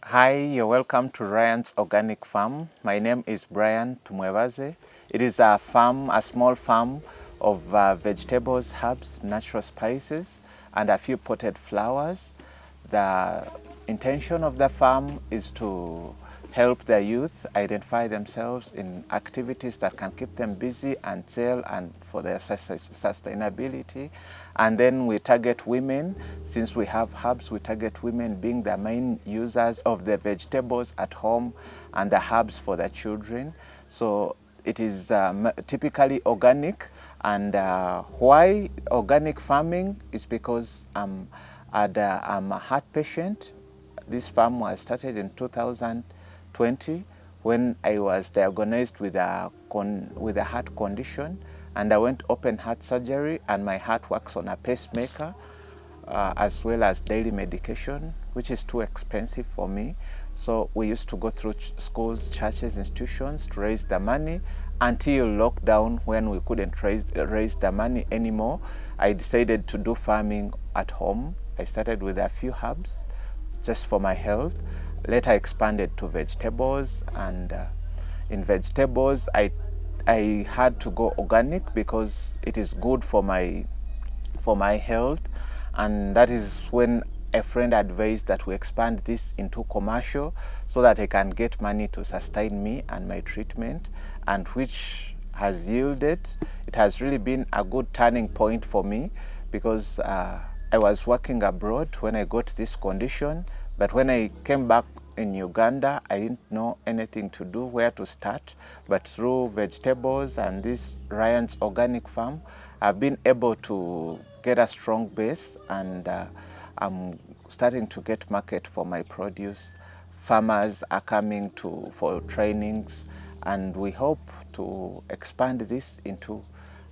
Hi, you're welcome to Ryan's Organic Farm. My name is Bryan Tumwebaze. It is a farm, a small farm of vegetables, herbs, natural spices, and a few potted flowers. The intention of the farm is to help the youth identify themselves in activities that can keep them busy and sell and for their sustainability. And then we target women. Since we have herbs, we target women being the main users of the vegetables at home and the herbs for the children. So it is typically organic. And why organic farming is because I'm a heart patient. This farm was started in 2020 when I was diagnosed with a heart condition, and I went open heart surgery, and my heart works on a pacemaker as well as daily medication, which is too expensive for me. So we used to go through schools, churches, institutions to raise the money until lockdown, when we couldn't raise the money anymore. I decided to do farming at home. I started with a few herbs just for my health. Later expanded to vegetables, and in vegetables I had to go organic because it is good for my health. And that is when a friend advised that we expand this into commercial so that I can get money to sustain me and my treatment, and which has yielded. It has really been a good turning point for me because I was working abroad when I got this condition, but when I came back in Uganda, I didn't know anything to do, where to start. But through vegetables and this Ryan's Organic Farm, I've been able to get a strong base, and I'm starting to get market for my produce. Farmers are coming for trainings, and we hope to expand this into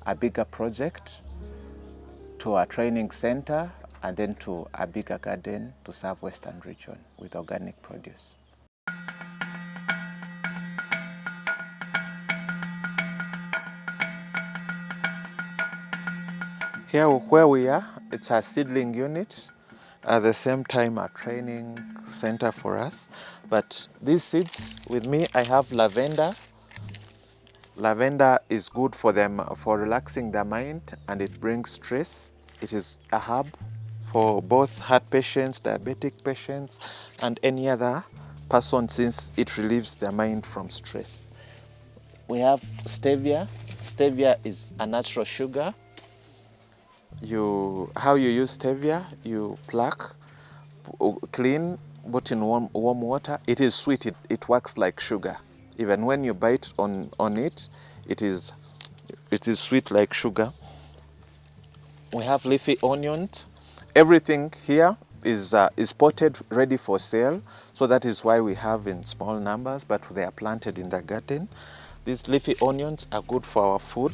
a bigger project, to a training center, and then to a bigger garden to serve Western region with organic produce. Here where we are, it's a seedling unit, at the same time a training center for us. But these seeds, with me, I have lavender. Lavender is good for them, for relaxing the mind, and it brings stress. It is a herb for both heart patients, diabetic patients, and any other person, since it relieves their mind from stress. We have stevia. Stevia is a natural sugar. How you use stevia, you pluck, clean, put in warm water. It is sweet, it works like sugar. Even when you bite on it, it is sweet like sugar. We have leafy onions. Everything here is potted, ready for sale. So that is why we have in small numbers, but they are planted in the garden. These leafy onions are good for our food.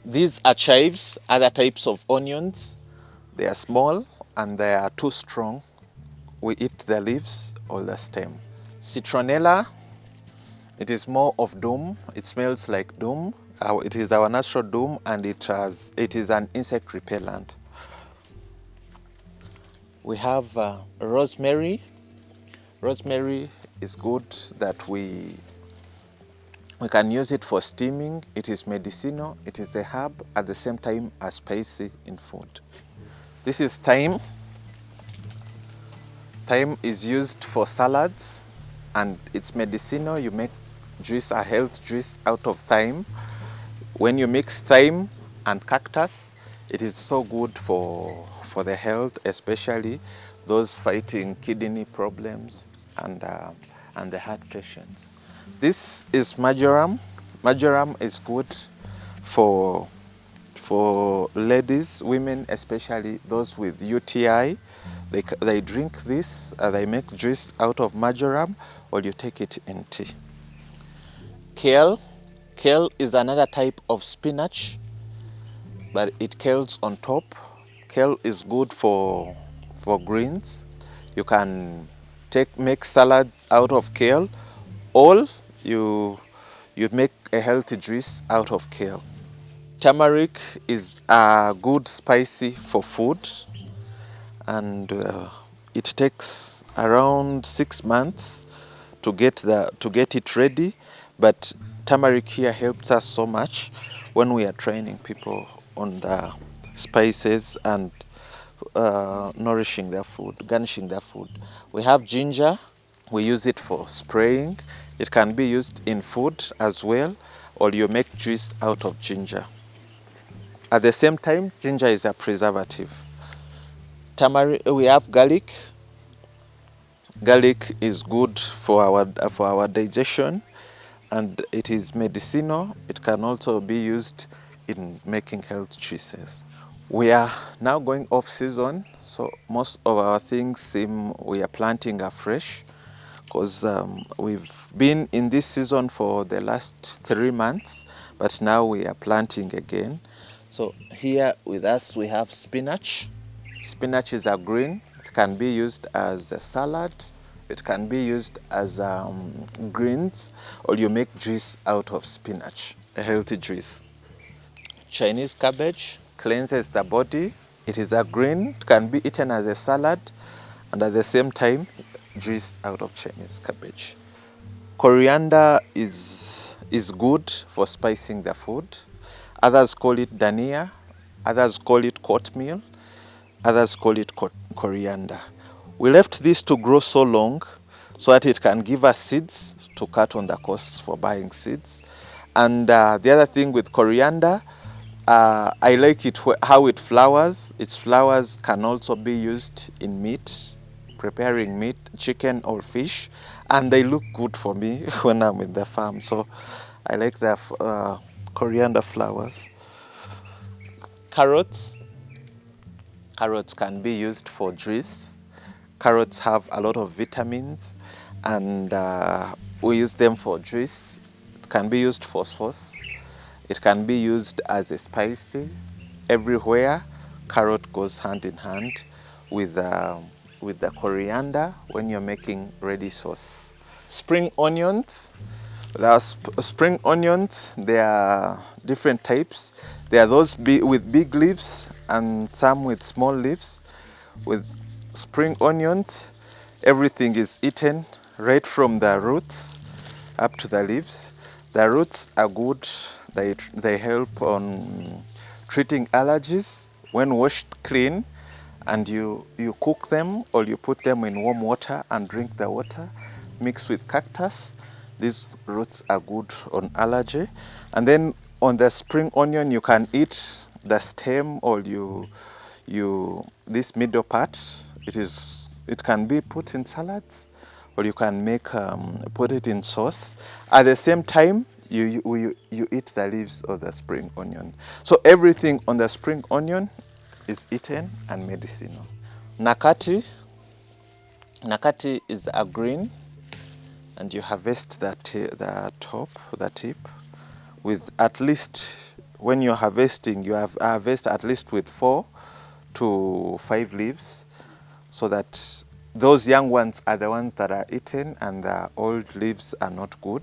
These are chives, other types of onions. They are small and they are too strong. We eat the leaves or the stem. Citronella, it is more of doom. It smells like doom. It is our natural doom, and it is an insect repellent. We have rosemary. Rosemary is good that we can use it for steaming. It is medicinal. It is a herb, at the same time as spicy in food. This is thyme. Thyme is used for salads, and it's medicinal. You make juice, a health juice out of thyme. When you mix thyme and cactus, it is so good for the health, especially those fighting kidney problems and the heart patients. This is marjoram. Marjoram is good for ladies, women, especially those with UTI. They drink this, they make juice out of marjoram, or you take it in tea. Kale. Kale is another type of spinach, but it kales on top. Kale is good for greens. You can make salad out of kale, or you make a healthy juice out of kale. Turmeric is good spicy for food, and it takes around 6 months to get it ready, but turmeric here helps us so much when we are training people on the spices and nourishing their food, garnishing their food. We have ginger. We use it for spraying. It can be used in food as well, or you make juice out of ginger. At the same time, ginger is a preservative. Turmeric, we have garlic. Garlic is good for our digestion, and it is medicinal. It can also be used in making health choices. We are now going off season, so most of our things seem we are planting afresh, because we've been in this season for the last 3 months, but now we are planting again. So here with us we have spinach. Spinach is a green. It can be used as a salad. It can be used as greens, or you make juice out of spinach, a healthy juice. Chinese cabbage cleanses the body. It is a green. It can be eaten as a salad, and at the same time, juice out of Chinese cabbage. Coriander is good for spicing the food. Others call it dania. Others call it cornmeal. Others call it coriander. We left this to grow so long so that it can give us seeds to cut on the costs for buying seeds. And the other thing with coriander, I like it how it flowers. Its flowers can also be used in meat, preparing meat, chicken or fish, and they look good for me when I'm in the farm. So I like the coriander flowers. Carrots. Carrots can be used for juice. Carrots have a lot of vitamins, and we use them for juice. It can be used for sauce. It can be used as a spicy. Everywhere, carrot goes hand in hand with the coriander when you're making ready sauce. Spring onions. Spring onions, there are different types. There are those with big leaves and some with small leaves. With spring onions, everything is eaten right from the roots up to the leaves. The roots are good. They help on treating allergies. When washed clean and you cook them, or you put them in warm water and drink the water mixed with cactus, these roots are good on allergy. And then on the spring onion, you can eat the stem, or this middle part. It can be put in salads, or you can put it in sauce. At the same time, you eat the leaves of the spring onion. So everything on the spring onion is eaten and medicinal. Nakati is a green, and you harvest the tip, with at least, when you're harvesting, you harvest at least with 4 to 5 leaves, so that those young ones are the ones that are eaten and the old leaves are not good.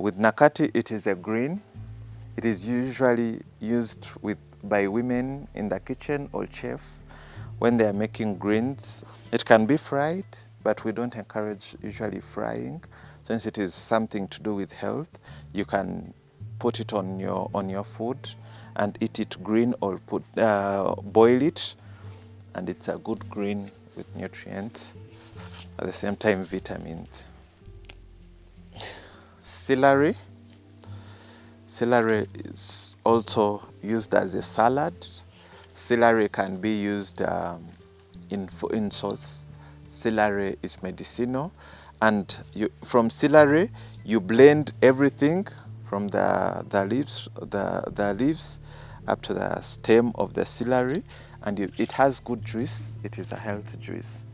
With nakati, it is a green. It is usually used by women in the kitchen or chef when they are making greens. It can be fried, but we don't encourage usually frying, since it is something to do with health. You can put it on your food and eat it green, or boil it, and it's a good green with nutrients, at the same time vitamins. Celery is also used as a salad. Celery can be used in sauce. Celery is medicinal, and from celery you blend everything from the leaves up to the stem of the celery, and it has good juice. It is a healthy juice.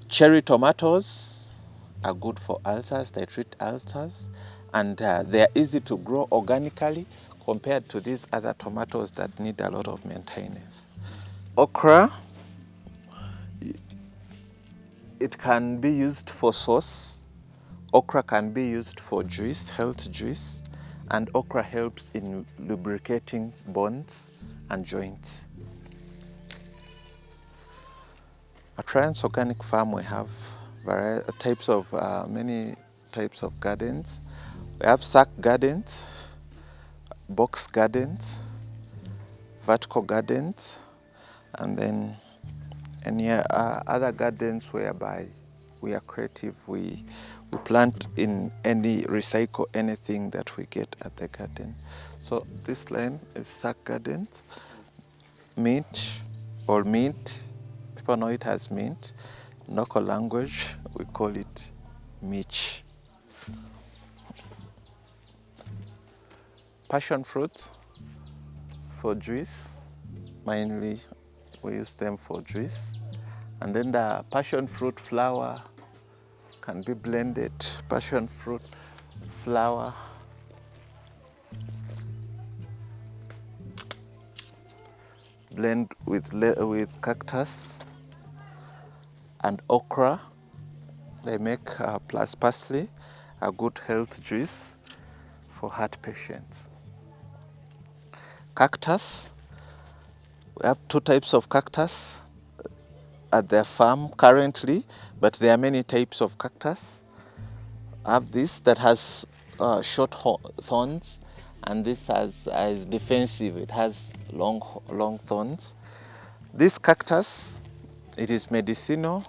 Cherry tomatoes are good for ulcers. They treat ulcers, and they are easy to grow organically compared to these other tomatoes that need a lot of maintenance. Okra, it can be used for sauce. Okra can be used for juice, health juice, and okra helps in lubricating bones and joints. At Bryan's Organic Farm, we have many types of gardens. We have sack gardens, box gardens, vertical gardens, and then any other gardens whereby we are creative. We plant in recycle anything that we get at the garden. So this line is sack gardens, mint or mint. People know it as mint. In local language, we call it mich. Passion fruits for juice, mainly we use them for juice. And then the passion fruit flower can be blended. Passion fruit flower, blend with cactus and okra. They make plus parsley a good health juice for heart patients. Cactus, we have two types of cactus at their farm currently, but there are many types of cactus. I have this that has short thorns, and this is defensive. It has long thorns. This cactus, it is medicinal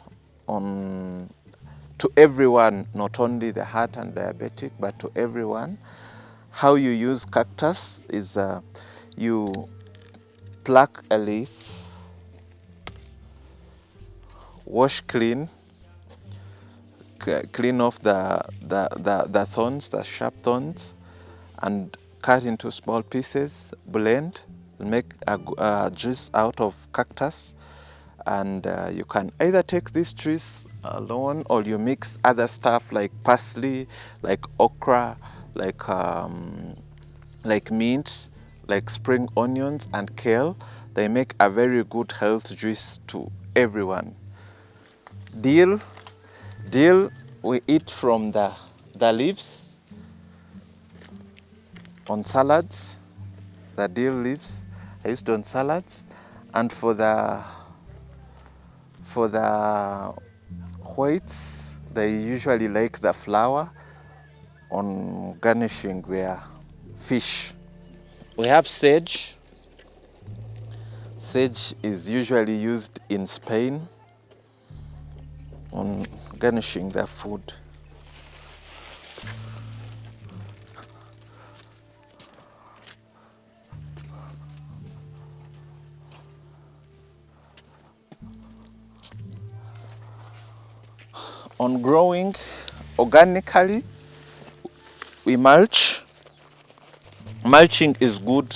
to everyone, not only the heart and diabetic, but to everyone. How you use cactus is you pluck a leaf, wash clean off the thorns, the sharp thorns, and cut into small pieces, blend, make a juice out of cactus. And you can either take this juice alone, or you mix other stuff like parsley, like okra, like mint, like spring onions and kale. They make a very good health juice to everyone. Dill we eat from the leaves on salads. The dill leaves are used on salads, and for the whites, they usually like the flour on garnishing their fish. We have sage. Sage is usually used in Spain on garnishing their food. On growing organically, we mulch. Mulching is good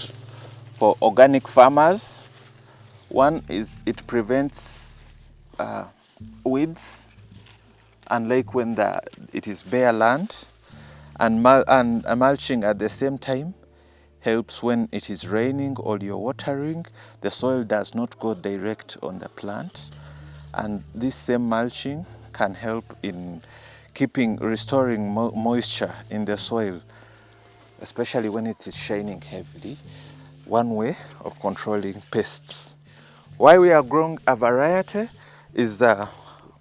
for organic farmers. One is it prevents weeds, unlike when it is bare land. And mulching at the same time helps when it is raining or you're watering. The soil does not go direct on the plant. And this same mulching can help in restoring moisture in the soil, especially when it is shining heavily. One way of controlling pests. Why we are growing a variety is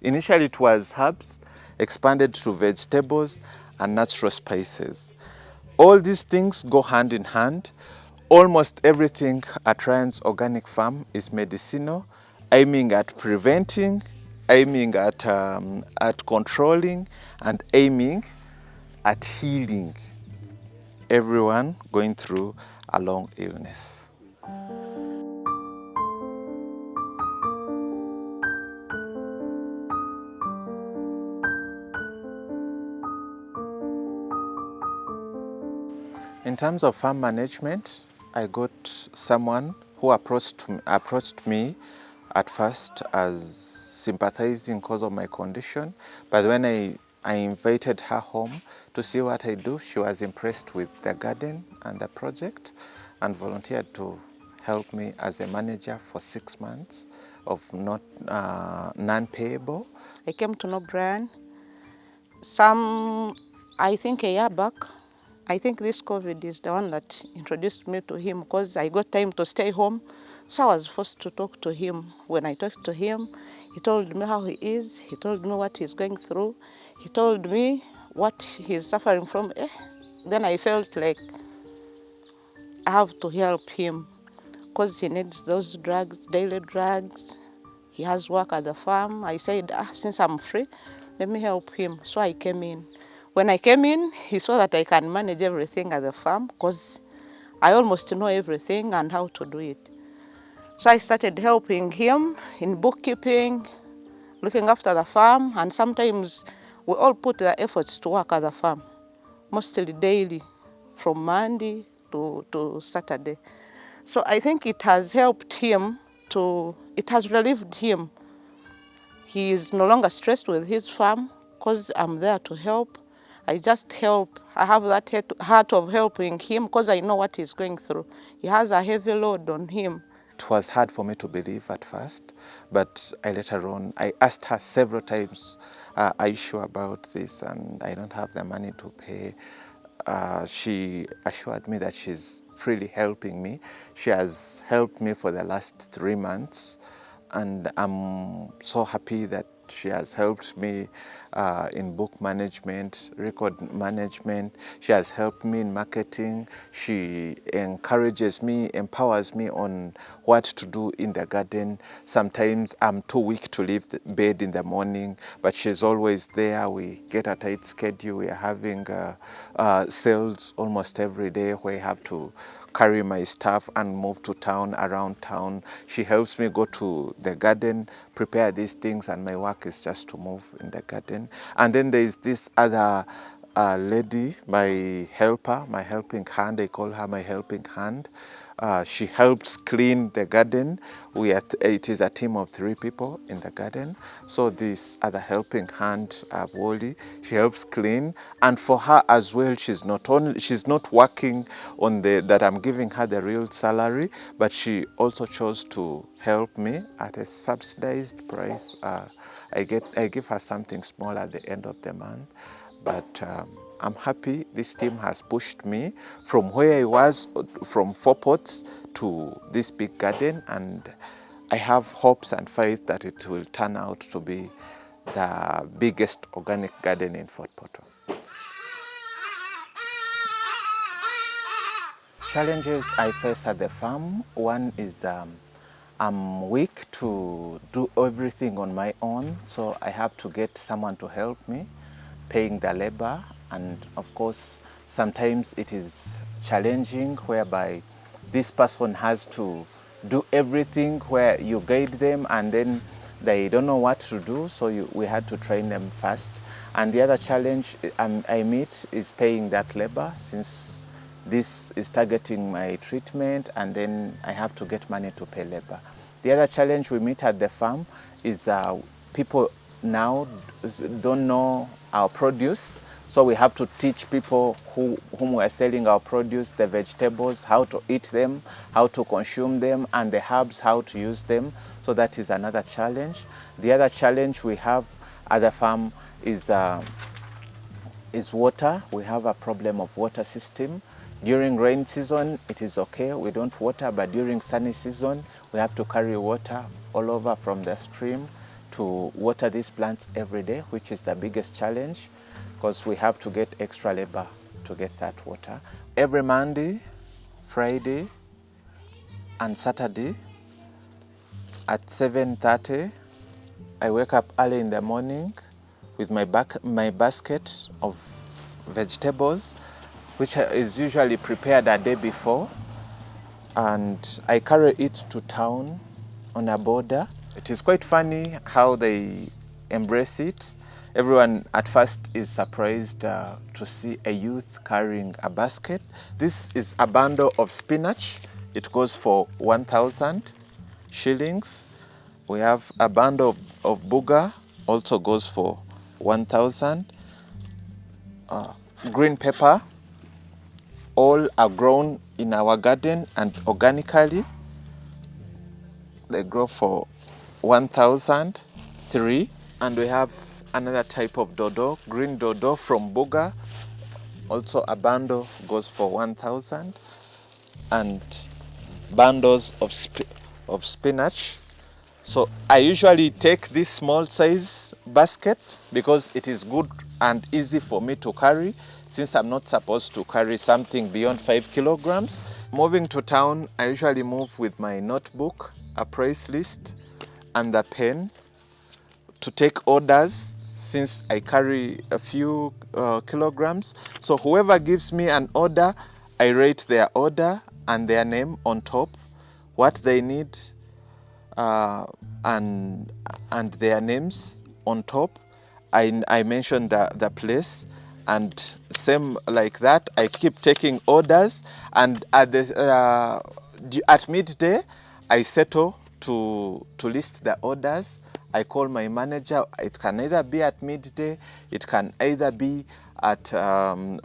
initially it was herbs, expanded to vegetables and natural spices. All these things go hand in hand. Almost everything at Bryan's Organic Farm is medicinal, aiming at preventing, aiming at controlling, and aiming at healing everyone going through a long illness. In terms of farm management, I got someone who approached me at first as sympathizing because of my condition, but when I invited her home to see what I do, she was impressed with the garden and the project and volunteered to help me as a manager for 6 months of non-payable. I came to know Bryan I think a year back. I think this COVID is the one that introduced me to him because I got time to stay home. So I was forced to talk to him. When I talked to him, he told me how he is. He told me what he's going through. He told me what he's suffering from. Then I felt like I have to help him because he needs those drugs, daily drugs. He has work at the farm. I said, since I'm free, let me help him. So I came in. When I came in, he saw that I can manage everything at the farm because I almost know everything and how to do it. So I started helping him in bookkeeping, looking after the farm, and sometimes we all put the efforts to work at the farm, mostly daily, from Monday to Saturday. So I think it has helped him it has relieved him. He is no longer stressed with his farm because I'm there to help. I just help. I have that heart of helping him because I know what he's going through. He has a heavy load on him. It was hard for me to believe at first, but I asked her several times, are you sure about this? And I don't have the money to pay. She assured me that she's freely helping me. She has helped me for the last 3 months, and I'm so happy that she has helped me in book management, record management. She has helped me in marketing. She encourages me, empowers me on what to do in the garden. Sometimes I'm too weak to leave the bed in the morning, but she's always there. We get a tight schedule. We are having sales almost every day where I have to carry my stuff and move to town, around town. She helps me go to the garden, prepare these things, and my work is just to move in the garden. And then there is this other lady, my helper, my helping hand. I call her my helping hand. She helps clean the garden. It is a team of 3 people in the garden. So this other helping hand, Wally, she helps clean. And for her as well, she's not working on that I'm giving her the real salary, but she also chose to help me at a subsidized price. I give her something small at the end of the month, but I'm happy this team has pushed me from where I was, from 4 pots to this big garden, and I have hopes and faith that it will turn out to be the biggest organic garden in Fort Portal. Challenges I face at the farm, one is I'm weak to do everything on my own, so I have to get someone to help me, paying the labor, and of course sometimes it is challenging whereby this person has to do everything where you guide them and then they don't know what to do, so we had to train them first. And the other challenge I meet is paying that labor, since this is targeting my treatment and then I have to get money to pay labor. The other challenge we meet at the farm is people now don't know our produce, so we have to teach people whom we are selling our produce, the vegetables, how to eat them, how to consume them, and the herbs, how to use them. So that is another challenge. The other challenge we have at the farm is water. We have a problem of water system. During rain season, it is okay, we don't water, but during sunny season, we have to carry water all over from the stream to water these plants every day, which is the biggest challenge because we have to get extra labor to get that water. Every Monday, Friday, and Saturday at 7:30, I wake up early in the morning with my basket of vegetables, which is usually prepared a day before, and I carry it to town on a border. It is quite funny how they embrace it. Everyone at first is surprised to see a youth carrying a basket. This is a bundle of spinach. It goes for 1,000 shillings. We have a bundle of booger, also goes for 1,000. Green pepper, all are grown in our garden and organically. They grow for 1,003. And we have another type of dodo, green dodo from Buga. Also a bundle goes for 1,000, and bundles of spinach. So I usually take this small size basket because it is good and easy for me to carry, since I'm not supposed to carry something beyond 5 kilograms. Moving to town, I usually move with my notebook, a price list, and a pen to take orders, since I carry a few kilograms. So whoever gives me an order, I rate their order and their name on top, what they need, and their names on top. I mention the place, and same like that, I keep taking orders, and at midday I settle to list the orders. I call my manager. It can either be at midday, it can either be at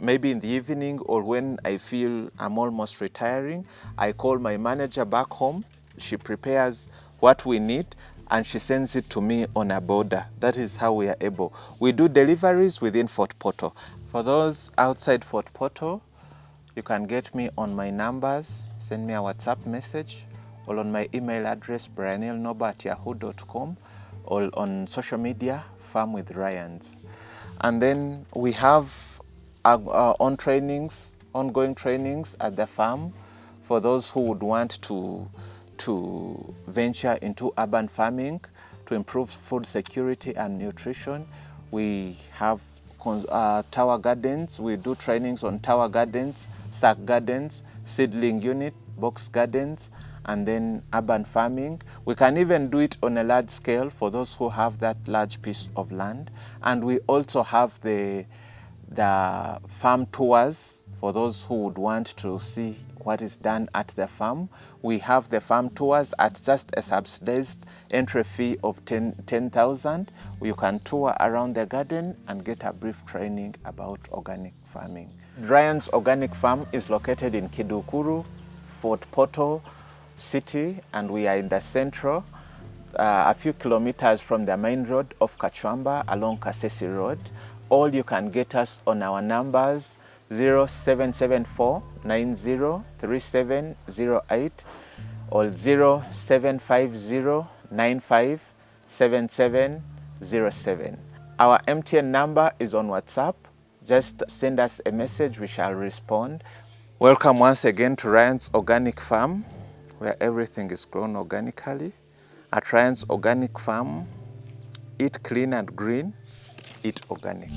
maybe in the evening, or when I feel I'm almost retiring. I call my manager back home. She prepares what we need and she sends it to me on a border. That is how we are able. We do deliveries within Fort Portal. For those outside Fort Portal, you can get me on my numbers, send me a WhatsApp message, or on my email address, bryanilnoba@yahoo.com, or on social media, Farm with Ryans. And then we have our ongoing trainings at the farm for those who would want to venture into urban farming to improve food security and nutrition. We have tower gardens. We do trainings on tower gardens, sack gardens, seedling unit, box gardens, and then urban farming. We can even do it on a large scale for those who have that large piece of land. And we also have the farm tours for those who would want to see what is done at the farm. We have the farm tours at just a subsidized entry fee of 10,000. You can tour around the garden and get a brief training about organic farming. Bryan's Organic Farm is located in Kidukuru, Fort Portal City, and we are in the central, a few kilometers from the main road of Kachwamba along Kasese Road. Or you can get us on our numbers 0774 903708 or 0750 957707. Our MTN number is on WhatsApp. Just send us a message, we shall respond. Welcome once again to Ryan's Organic Farm, where everything is grown organically. At Ryan's Organic Farm, eat clean and green, eat organic.